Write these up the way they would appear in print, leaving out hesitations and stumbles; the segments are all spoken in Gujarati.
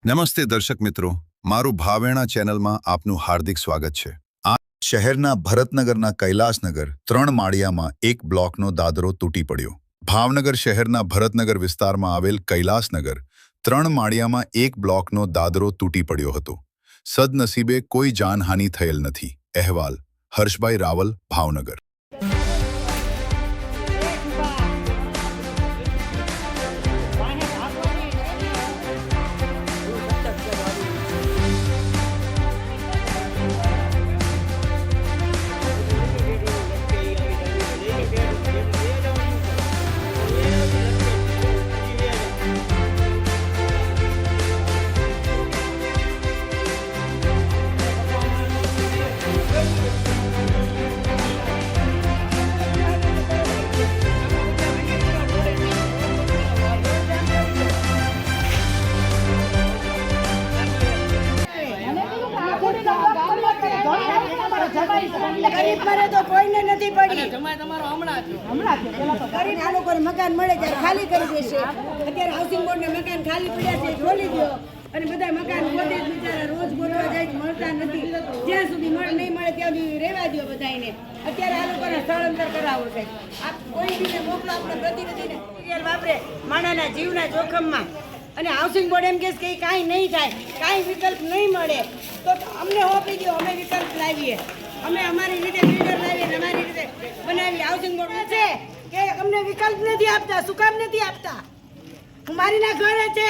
નમસ્તે દર્શક મિત્રો, મારું ભાવેણા ચેનલમાં આપનું હાર્દિક સ્વાગત છે। આ શહેરના ભરતનગરના કૈલાસનગર 3 માળિયામાં એક બ્લોકનો દાદરો તૂટી પડ્યો। ભાવનગર શહેરના ભરતનગર વિસ્તારમાં આવેલ કૈલાસનગર 3 માળિયામાં એક બ્લોકનો દાદરો તૂટી પડ્યો હતો। સદનસીબે કોઈ જાનહાનિ થયેલ નથી। અહેવાલ હર્ષભાઈ રાવલ, ભાવનગર। ગરીબ મરે તો કોઈને નથી પડી। કરીને આ લોકોને મકાન મળે ત્યારે ખાલી કરી દેશે। અત્યારે હાઉસિંગ બોર્ડને મકાન ખાલી પડ્યા છે, ખોલી દો અને બધા મકાન પોતે જ બિચારા રોજ ગોતવા જાય છે, મળતા નથી। જ્યાં સુધી નહીં મળે ત્યાં સુધી રહેવા દો બધાને। અત્યારે આ લોકોને સ્થળાંતર કરાવો છે। આ કોઈ બીને મોકલો, આપણે પ્રતિનિધિને વાપરે માણાના જીવના જોખમમાં। અને હાઉસિંગ બોર્ડ એમ કહે કે કાંઈ નહીં થાય, કાંઈ વિકલ્પ નહીં મળે તો અમને હોપી દો, અમે વિકલ્પ લાવીએ, અમે અમારી રીતે બિલ્ડર લાવીએ, અમારી રીતે બનાવીએ। હાઉસિંગ બોર્ડ છે કે અમને વિકલ્પ નથી આપતા। શું કામ નથી આપતા? મારીના ઘરે છે,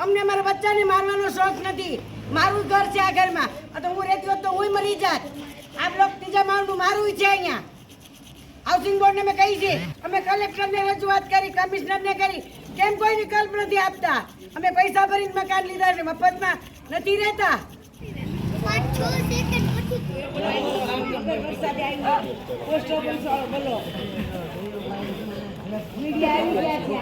અમને મારા બચ્ચાને મારવાનો શોખ નથી। મારું ઘર છે, આ ઘરમાં તો હું રહેતી હોત તો હું મરી જાત। આ બ્લોક ત્રીજા માળનું મારું છે। અહીંયા હાઉસિંગ બોર્ડને મેં કહી છે, અમે કલેક્ટરને રજૂઆત કરી, કમિશનરને કરી, કેમ કોઈ વિકલ્પ નથી આપતા? અમે પૈસા ભરીને મકાન લીધા છે, મફતમાં નથી રહેતા। પોસ્ટ ઓફિસ બોલો, મીડિયા આવી ગયા છે।